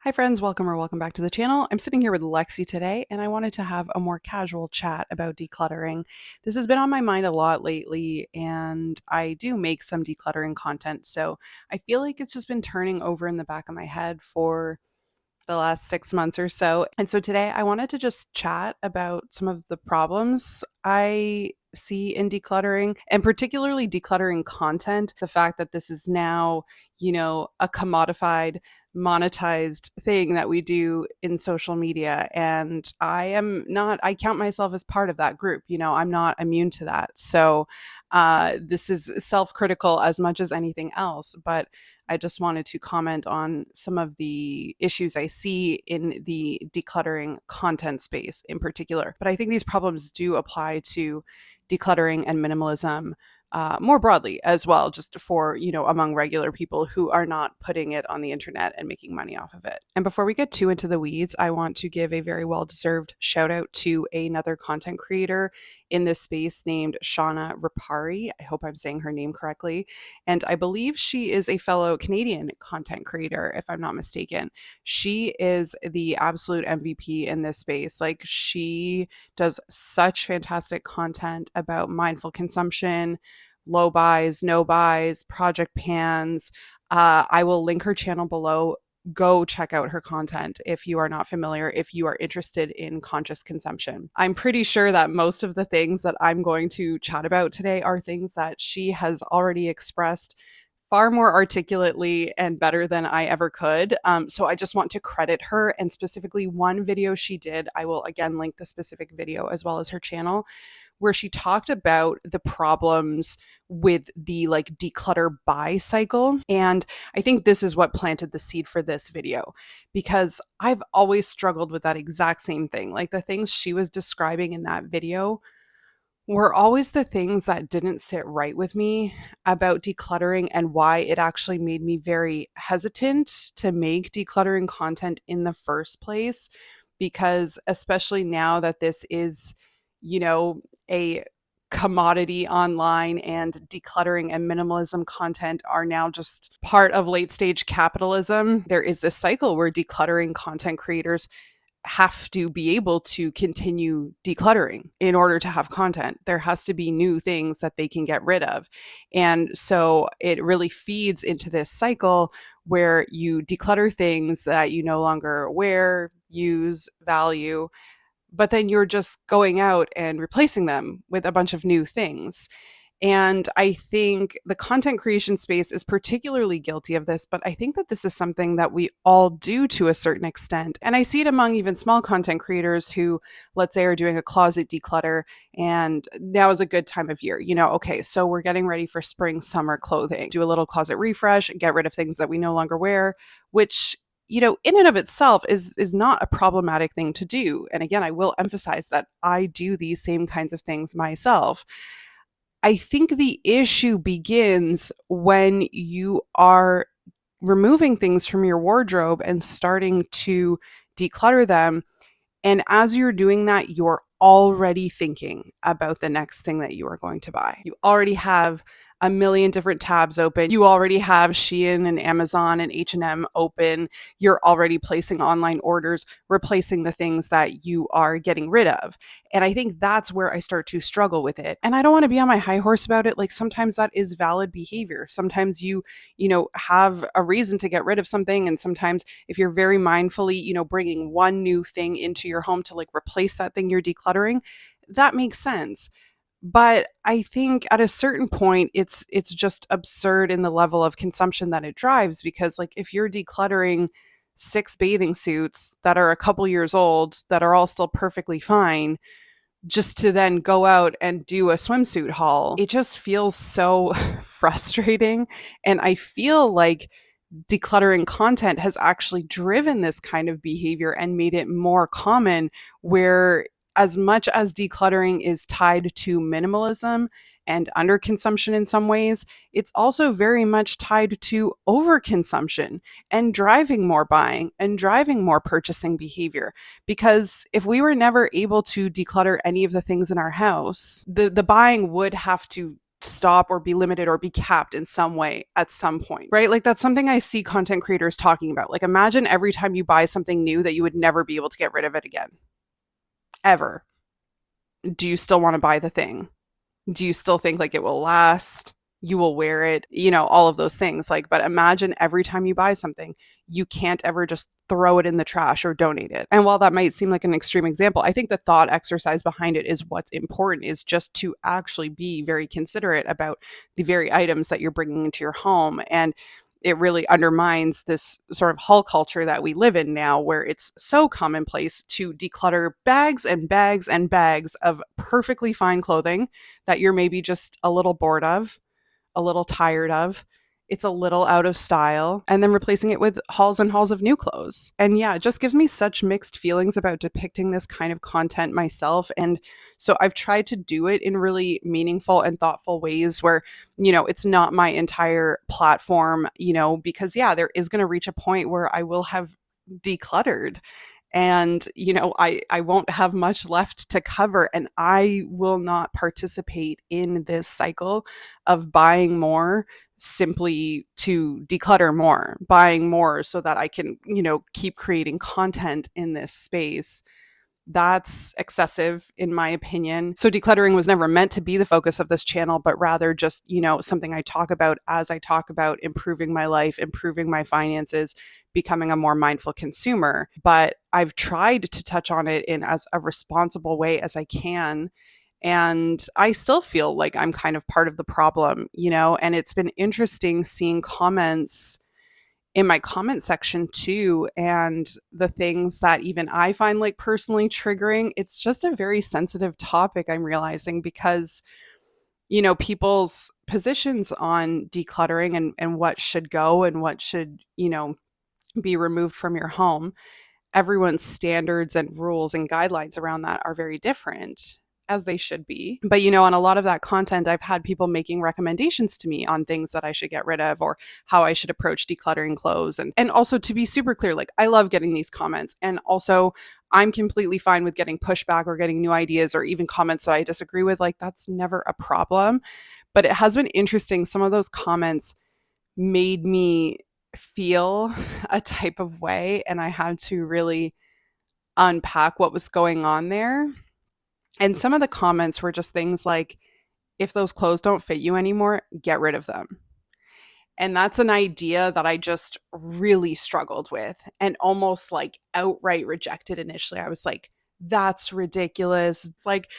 Hi friends, welcome back to the channel. I'm sitting here with Lexi today and I wanted to have a more casual chat about decluttering. This has been on my mind a lot lately and I do make some decluttering content, so I feel like it's just been turning over in the back of my head for the last 6 months or so. And so today I wanted to just chat about some of the problems I see in decluttering, and particularly decluttering content. The fact that this is now, a commodified, monetized thing that we do in social media. And I count myself as part of that group. I'm not immune to that. So this is self critical as much as anything else. But I just wanted to comment on some of the issues I see in the decluttering content space in particular. But I think these problems do apply to decluttering and minimalism more broadly as well, just for, among regular people who are not putting it on the internet and making money off of it. And before we get too into the weeds, I want to give a very well deserved shout out to another content creator in this space named Shauna Rapari. I hope I'm saying her name correctly. And I believe she is a fellow Canadian content creator, if I'm not mistaken. She is the absolute MVP in this space. Like, she does such fantastic content about mindful consumption, low buys, no buys, project pans. I will link her channel below. Go check out her content if you are not familiar, if you are interested in conscious consumption. I'm pretty sure that most of the things that I'm going to chat about today are things that she has already expressed far more articulately and better than I ever could. So I just want to credit her, and specifically one video she did. I will again link the specific video as well as her channel, where she talked about the problems with the like declutter buy cycle. And I think this is what planted the seed for this video, because I've always struggled with that exact same thing. Like, the things she was describing in that video were always the things that didn't sit right with me about decluttering, and why it actually made me very hesitant to make decluttering content in the first place. Because especially now that this is, a commodity online, and decluttering and minimalism content are now just part of late stage capitalism, there is this cycle where decluttering content creators have to be able to continue decluttering in order to have content. There has to be new things that they can get rid of. And so it really feeds into this cycle where you declutter things that you no longer wear, use, value, but then you're just going out and replacing them with a bunch of new things. And I think the content creation space is particularly guilty of this, but I think that this is something that we all do to a certain extent. And I see it among even small content creators who, let's say, are doing a closet declutter, and now is a good time of year. Okay, so we're getting ready for spring, summer clothing. Do a little closet refresh, get rid of things that we no longer wear, which, in and of itself is not a problematic thing to do. And again, I will emphasize that I do these same kinds of things myself. I think the issue begins when you are removing things from your wardrobe and starting to declutter them. And as you're doing that, you're already thinking about the next thing that you are going to buy. You already have a million different tabs open. You already have Shein and Amazon and H&M open. You're already placing online orders, replacing the things that you are getting rid of. And I think that's where I start to struggle with it. And I don't want to be on my high horse about it. Like, sometimes that is valid behavior. Sometimes you have a reason to get rid of something. And sometimes if you're very mindfully, bringing one new thing into your home to like replace that thing you're decluttering, that makes sense. But I think at a certain point, it's just absurd in the level of consumption that it drives. Because like, if you're decluttering 6 bathing suits that are a couple years old, that are all still perfectly fine, just to then go out and do a swimsuit haul, it just feels so frustrating. And I feel like decluttering content has actually driven this kind of behavior and made it more common, where as much as decluttering is tied to minimalism and underconsumption in some ways, it's also very much tied to overconsumption and driving more buying and driving more purchasing behavior. Because if we were never able to declutter any of the things in our house, the buying would have to stop or be limited or be capped in some way at some point, right? Like that's something I see content creators talking about. Like imagine every time you buy something new that you would never be able to get rid of it again, ever. Do you still want to buy the thing? Do you still think like it will last? You will wear it, all of those things. Like, but imagine every time you buy something, you can't ever just throw it in the trash or donate it. And while that might seem like an extreme example, I think the thought exercise behind it is what's important is just to actually be very considerate about the very items that you're bringing into your home. And it really undermines this sort of haul culture that we live in now, where it's so commonplace to declutter bags and bags and bags of perfectly fine clothing that you're maybe just a little bored of, a little tired of. It's a little out of style, and then replacing it with hauls and hauls of new clothes. And yeah, it just gives me such mixed feelings about depicting this kind of content myself. And so I've tried to do it in really meaningful and thoughtful ways where, it's not my entire platform, because yeah, there is going to reach a point where I will have decluttered and I won't have much left to cover, and I will not participate in this cycle of buying more simply to declutter more, buying more so that I can keep creating content in this space. That's excessive in my opinion. So decluttering was never meant to be the focus of this channel, but rather just, something I talk about as I talk about improving my life, improving my finances, becoming a more mindful consumer. But I've tried to touch on it in as a responsible way as I can. And I still feel like I'm kind of part of the problem, and it's been interesting seeing comments in my comment section too, and the things that even I find like personally triggering. It's just a very sensitive topic, I'm realizing, because people's positions on decluttering and what should go and what should be removed from your home, everyone's standards and rules and guidelines around that are very different, as they should be. But, on a lot of that content, I've had people making recommendations to me on things that I should get rid of or how I should approach decluttering clothes. And also, to be super clear, like I love getting these comments. And also, I'm completely fine with getting pushback or getting new ideas or even comments that I disagree with. Like that's never a problem. But it has been interesting. Some of those comments made me feel a type of way, and I had to really unpack what was going on there. And some of the comments were just things like, if those clothes don't fit you anymore, get rid of them. And that's an idea that I just really struggled with and almost like outright rejected initially. I was like, that's ridiculous. It's like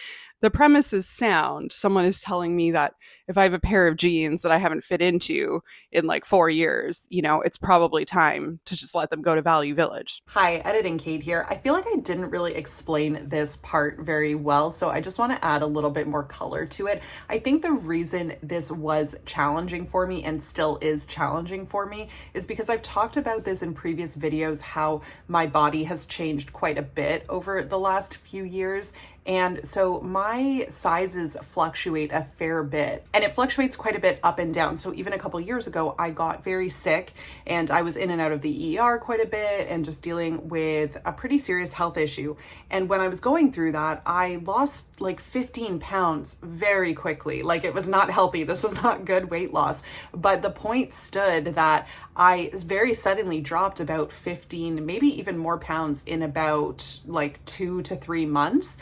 the premise is sound. Someone is telling me that if I have a pair of jeans that I haven't fit into in like 4 years, it's probably time to just let them go to Value Village. Hi, Editing Kate here. I feel like I didn't really explain this part very well, so I just want to add a little bit more color to it. I think the reason this was challenging for me and still is challenging for me is because I've talked about this in previous videos, how my body has changed quite a bit over the last few years. And so my sizes fluctuate a fair bit, and it fluctuates quite a bit up and down. So even a couple years ago, I got very sick and I was in and out of the ER quite a bit and just dealing with a pretty serious health issue. And when I was going through that, I lost like 15 pounds very quickly. Like it was not healthy. This was not good weight loss. But the point stood that I very suddenly dropped about 15, maybe even more pounds in about like 2 to 3 months.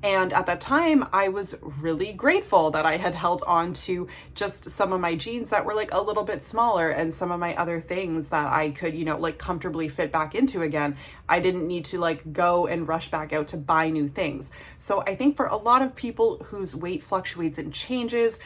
And at that time, I was really grateful that I had held on to just some of my jeans that were like a little bit smaller and some of my other things that I could, like comfortably fit back into again. I didn't need to like go and rush back out to buy new things. So I think for a lot of people whose weight fluctuates and changes,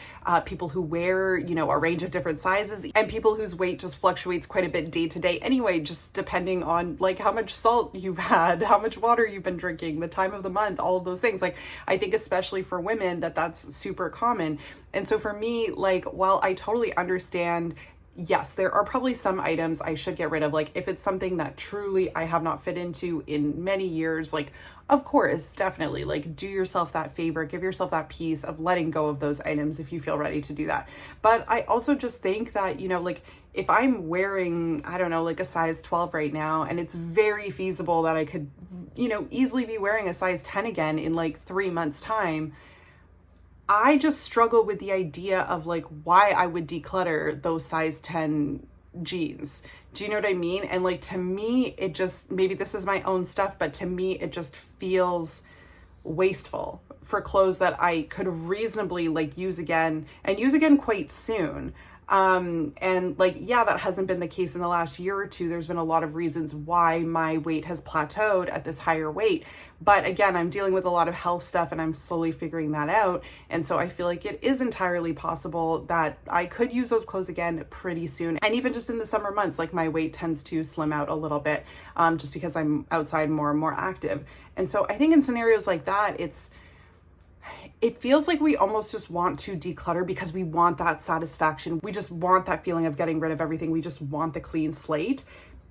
people who wear, a range of different sizes, and people whose weight just fluctuates quite a bit day to day anyway, just depending on like how much salt you've had, how much water you've been drinking, the time of the month, all of those things. Like I think especially for women that's super common. And so for me, like while I totally understand, yes, there are probably some items I should get rid of. Like if it's something that truly I have not fit into in many years, like of course, definitely like do yourself that favor, give yourself that peace of letting go of those items if you feel ready to do that. But I also just think that, like if I'm wearing, I don't know, like a size 12 right now, and it's very feasible that I could, easily be wearing a size 10 again in like 3 months time, I just struggle with the idea of like why I would declutter those size 10 jeans. Do you know what I mean? And like to me, it just, maybe this is my own stuff, but to me, it just feels wasteful for clothes that I could reasonably like use again and use again quite soon. And like, yeah, that hasn't been the case in the last year or two. There's been a lot of reasons why my weight has plateaued at this higher weight. But again, I'm dealing with a lot of health stuff and I'm slowly figuring that out. And so I feel like it is entirely possible that I could use those clothes again pretty soon. And even just in the summer months, like my weight tends to slim out a little bit, just because I'm outside more and more active. And so I think in scenarios like that, it feels like we almost just want to declutter because we want that satisfaction. We just want that feeling of getting rid of everything. We just want the clean slate.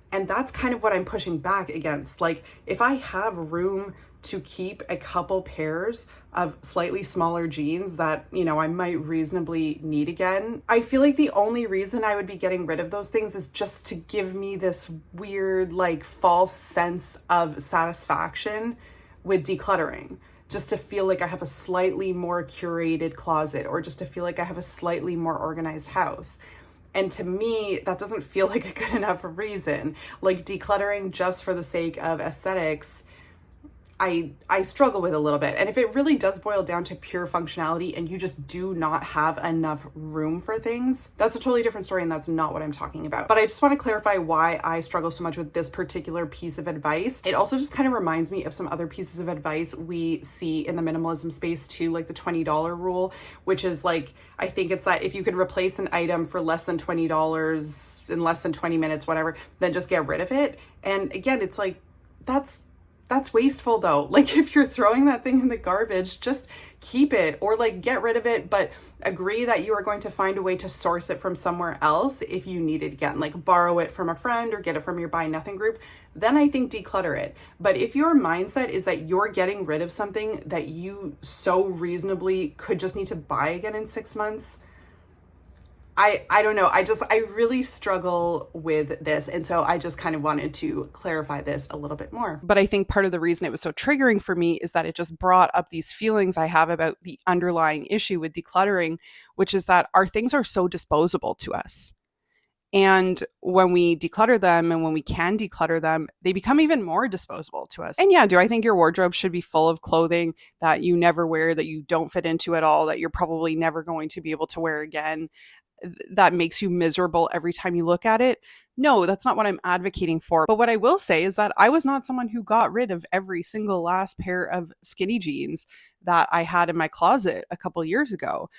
And that's kind of what I'm pushing back against. Like, if I have room to keep a couple pairs of slightly smaller jeans that, you know, I might reasonably need again, I feel like the only reason I would be getting rid of those things is just to give me this weird, like, false sense of satisfaction with decluttering. Just to feel like I have a slightly more curated closet, or just to feel like I have a slightly more organized house. And to me, that doesn't feel like a good enough reason. Like, decluttering just for the sake of aesthetics, I struggle with a little bit. And if it really does boil down to pure functionality and you just do not have enough room for things, that's a totally different story, and that's not what I'm talking about. But I just want to clarify why I struggle so much with this particular piece of advice. It also just kind of reminds me of some other pieces of advice we see in the minimalism space too, like the $20 rule, which is like, I think it's that if you could replace an item for less than $20 in less than 20 minutes, whatever, then just get rid of it. And again, it's like, that's wasteful though. Like, if you're throwing that thing in the garbage, just keep it, or like get rid of it, but agree that you are going to find a way to source it from somewhere else if you need it again, like borrow it from a friend or get it from your buy nothing group. Then I think declutter it. But if your mindset is that you're getting rid of something that you so reasonably could just need to buy again in 6 months, I don't know. I really struggle with this. And so I just kind of wanted to clarify this a little bit more. But I think part of the reason it was so triggering for me is that it just brought up these feelings I have about the underlying issue with decluttering, which is that our things are so disposable to us. And when we declutter them and when we can declutter them, they become even more disposable to us. And yeah, do I think your wardrobe should be full of clothing that you never wear, that you don't fit into at all, that you're probably never going to be able to wear again, that makes you miserable every time you look at it? No, that's not what I'm advocating for. But what I will say is that I was not someone who got rid of every single last pair of skinny jeans that I had in my closet a couple years ago.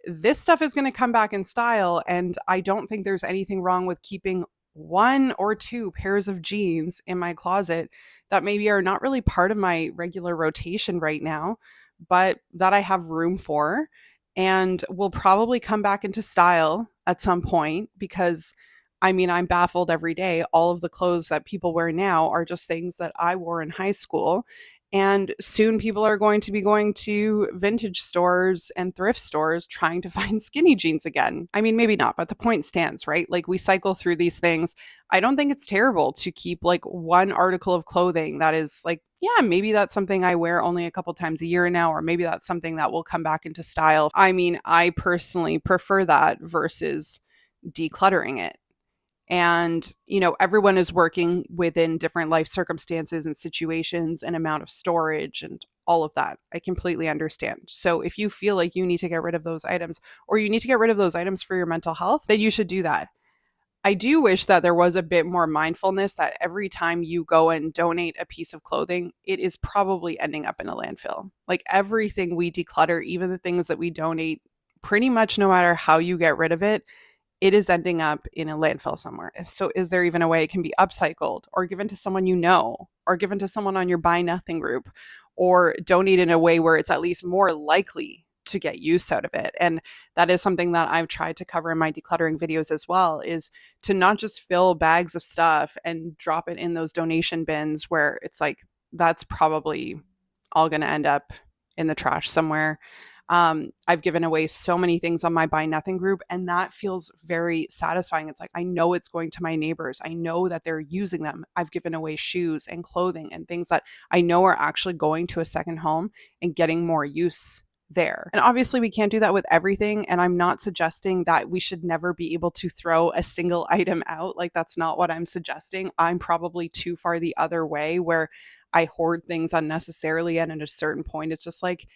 This stuff is going to come back in style, and I don't think there's anything wrong with keeping one or two pairs of jeans in my closet that maybe are not really part of my regular rotation right now, but that I have room for and will probably come back into style at some point. Because I mean, I'm baffled every day. All of the clothes that people wear now are just things that I wore in high school. And soon people are going to be going to vintage stores and thrift stores trying to find skinny jeans again. I mean, maybe not, but the point stands, right? Like, we cycle through these things. I don't think it's terrible to keep like one article of clothing that is like, yeah, maybe that's something I wear only a couple times a year now, or maybe that's something that will come back into style. I mean, I personally prefer that versus decluttering it. And, you know, everyone is working within different life circumstances and situations and amount of storage and all of that. I completely understand. So if you feel like you need to get rid of those items, or you need to get rid of those items for your mental health, then you should do that. I do wish that there was a bit more mindfulness that every time you go and donate a piece of clothing, it is probably ending up in a landfill. Like, everything we declutter, even the things that we donate, pretty much no matter how you get rid of it, it is ending up in a landfill somewhere. So is there even a way it can be upcycled or given to someone you know, or given to someone on your buy nothing group, or donate in a way where it's at least more likely to get use out of it? And that is something that I've tried to cover in my decluttering videos as well, is to not just fill bags of stuff and drop it in those donation bins where it's like, that's probably all going to end up in the trash somewhere. I've given away so many things on my buy nothing group, and that feels very satisfying. It's like, I know it's going to my neighbors. I know that they're using them. I've given away shoes and clothing and things that I know are actually going to a second home and getting more use there. And obviously, we can't do that with everything. And I'm not suggesting that we should never be able to throw a single item out. Like, that's not what I'm suggesting. I'm probably too far the other way where I hoard things unnecessarily. And at a certain point, it's just like,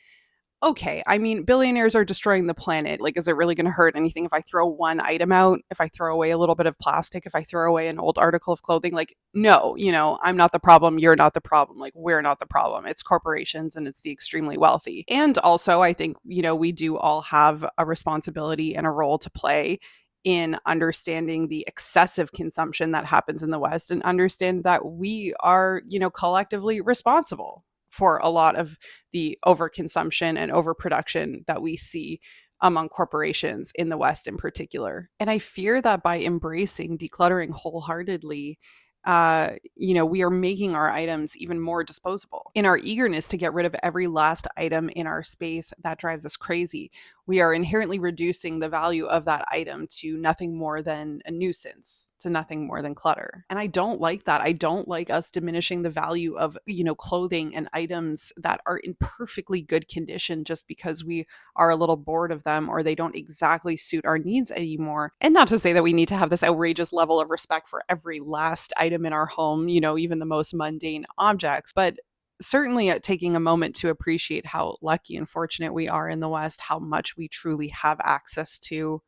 okay, I mean, billionaires are destroying the planet. Like, is it really going to hurt anything if I throw one item out? If I throw away a little bit of plastic? If I throw away an old article of clothing? Like, no, I'm not the problem. You're not the problem. Like, we're not the problem. It's corporations and it's the extremely wealthy. And also, I think, we do all have a responsibility and a role to play in understanding the excessive consumption that happens in the West and understand that we are, collectively responsible for a lot of the overconsumption and overproduction that we see among corporations in the West in particular. And I fear that by embracing decluttering wholeheartedly, we are making our items even more disposable. In our eagerness to get rid of every last item in our space, that drives us crazy. We are inherently reducing the value of that item to nothing more than a nuisance, to nothing more than clutter. And I don't like that. I don't like us diminishing the value of, clothing and items that are in perfectly good condition just because we are a little bored of them or they don't exactly suit our needs anymore. And not to say that we need to have this outrageous level of respect for every last item in our home, even the most mundane objects, but certainly taking a moment to appreciate how lucky and fortunate we are in the West, how much we truly have access to,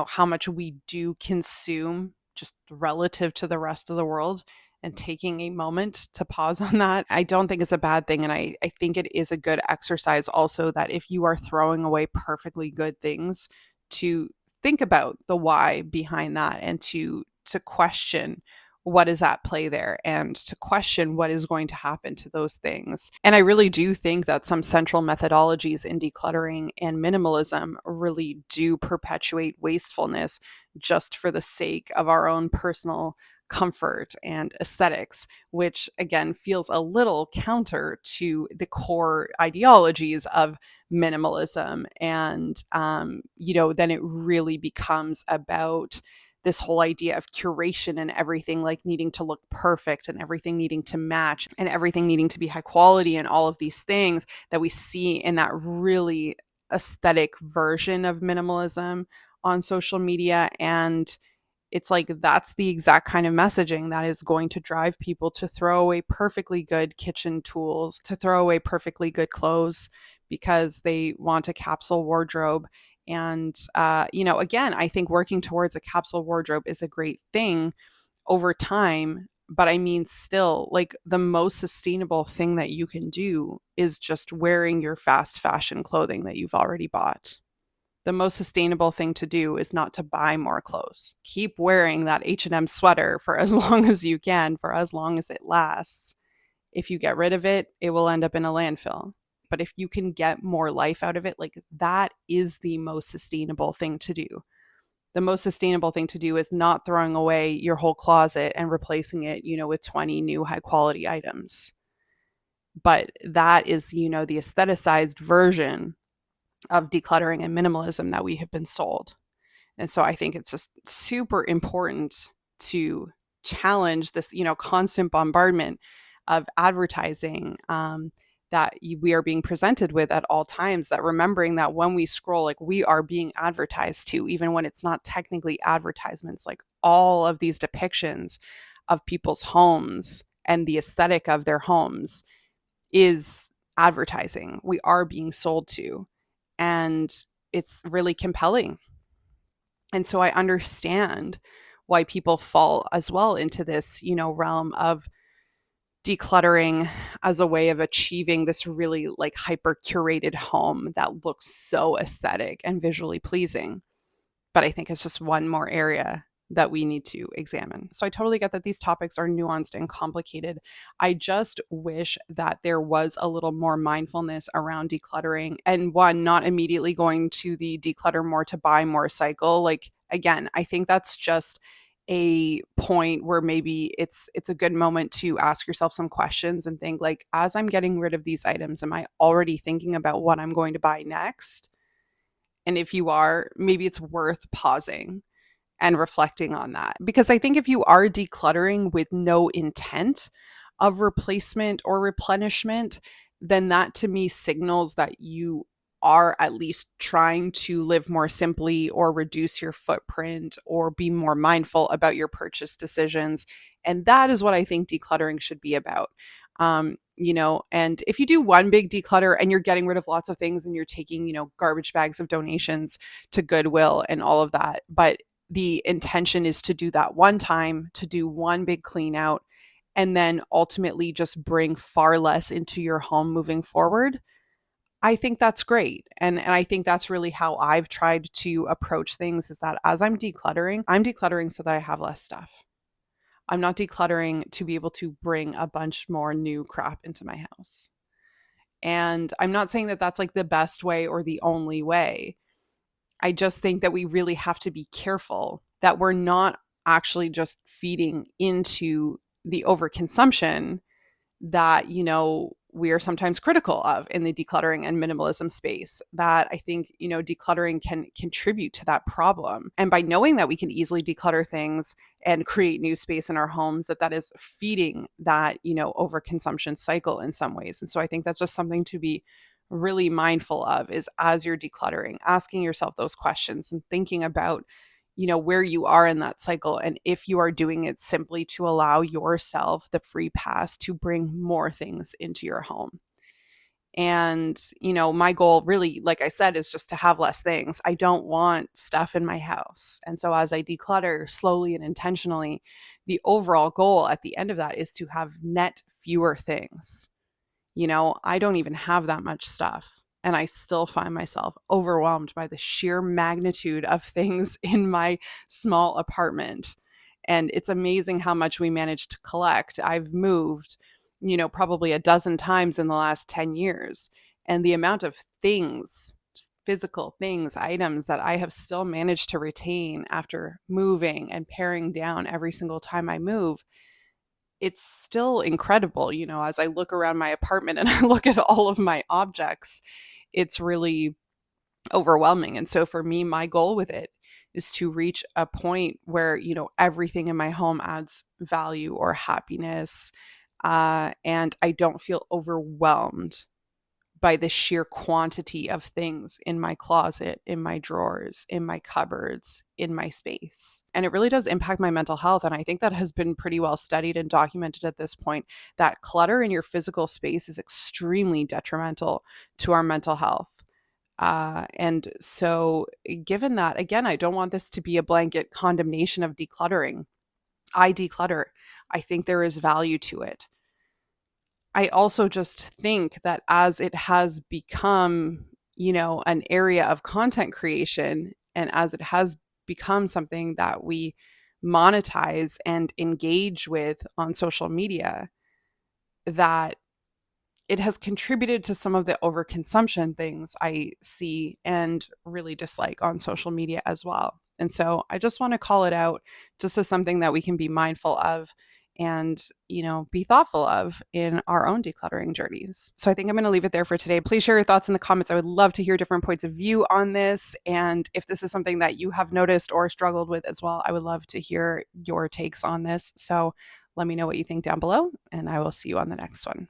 how much we do consume just relative to the rest of the world, and taking a moment to pause on that, I don't think is a bad thing. And I think it is a good exercise also that if you are throwing away perfectly good things, to think about the why behind that and to question what is at play there and to question what is going to happen to those things. And I really do think that some central methodologies in decluttering and minimalism really do perpetuate wastefulness just for the sake of our own personal comfort and aesthetics, which again feels a little counter to the core ideologies of minimalism. And, then it really becomes about this whole idea of curation and everything like needing to look perfect and everything needing to match and everything needing to be high quality and all of these things that we see in that really aesthetic version of minimalism on social media. And it's like that's the exact kind of messaging that is going to drive people to throw away perfectly good kitchen tools, to throw away perfectly good clothes because they want a capsule wardrobe. And, again, I think working towards a capsule wardrobe is a great thing over time. But I mean, still, like the most sustainable thing that you can do is just wearing your fast fashion clothing that you've already bought. The most sustainable thing to do is not to buy more clothes. Keep wearing that H&M sweater for as long as you can, for as long as it lasts. If you get rid of it, it will end up in a landfill. But if you can get more life out of it, like that is the most sustainable thing to do. The most sustainable thing to do is not throwing away your whole closet and replacing it, with 20 new high quality items. But that is, the aestheticized version of decluttering and minimalism that we have been sold. And so I think it's just super important to challenge this, constant bombardment of advertising that we are being presented with at all times. That remembering that when we scroll, like we are being advertised to, even when it's not technically advertisements, like all of these depictions of people's homes and the aesthetic of their homes is advertising. We are being sold to. And it's really compelling. And so I understand why people fall as well into this, realm of decluttering as a way of achieving this really like hyper curated home that looks so aesthetic and visually pleasing. But I think it's just one more area that we need to examine. So I totally get that these topics are nuanced and complicated. I just wish that there was a little more mindfulness around decluttering, and one, not immediately going to the declutter more to buy more cycle. Like again, I think that's just a point where maybe it's a good moment to ask yourself some questions and think like, as I'm getting rid of these items, am I already thinking about what I'm going to buy next? And if you are, maybe it's worth pausing and reflecting on that. Because I think if you are decluttering with no intent of replacement or replenishment, then that to me signals that you are at least trying to live more simply or reduce your footprint or be more mindful about your purchase decisions. And that is what I think decluttering should be about. And if you do one big declutter and you're getting rid of lots of things and you're taking, garbage bags of donations to Goodwill and all of that, but the intention is to do that one time, to do one big clean out, and then ultimately just bring far less into your home moving forward. I think that's great. And I think that's really how I've tried to approach things, is that as I'm decluttering so that I have less stuff. I'm not decluttering to be able to bring a bunch more new crap into my house. And I'm not saying that that's like the best way or the only way. I just think that we really have to be careful that we're not actually just feeding into the overconsumption that, we are sometimes critical of in the decluttering and minimalism space, that I think, decluttering can contribute to that problem. And by knowing that we can easily declutter things and create new space in our homes, that is feeding that, overconsumption cycle in some ways. And so I think that's just something to be really mindful of, is as you're decluttering, asking yourself those questions and thinking about where you are in that cycle, and if you are doing it simply to allow yourself the free pass to bring more things into your home. And my goal really, like I said, is just to have less things. I don't want stuff in my house. And so as I declutter slowly and intentionally, the overall goal at the end of that is to have net fewer things. I don't even have that much stuff. And I still find myself overwhelmed by the sheer magnitude of things in my small apartment. And it's amazing how much we manage to collect. I've moved, probably a dozen times in the last 10 years. And the amount of things, physical things, items that I have still managed to retain after moving and paring down every single time I move, it's still incredible. As I look around my apartment and I look at all of my objects, it's really overwhelming. And so for me, my goal with it is to reach a point where, everything in my home adds value or happiness. And I don't feel overwhelmed by the sheer quantity of things in my closet, in my drawers, in my cupboards, in my space. And it really does impact my mental health. And I think that has been pretty well studied and documented at this point, that clutter in your physical space is extremely detrimental to our mental health. And so, given that, again, I don't want this to be a blanket condemnation of decluttering. I declutter. I think there is value to it. I also just think that as it has become, an area of content creation, and as it has become something that we monetize and engage with on social media, that it has contributed to some of the overconsumption things I see and really dislike on social media as well. And so I just want to call it out, just as something that we can be mindful of and, be thoughtful of in our own decluttering journeys. So I think I'm going to leave it there for today. Please share your thoughts in the comments. I would love to hear different points of view on this. And if this is something that you have noticed or struggled with as well, I would love to hear your takes on this. So let me know what you think down below, and I will see you on the next one.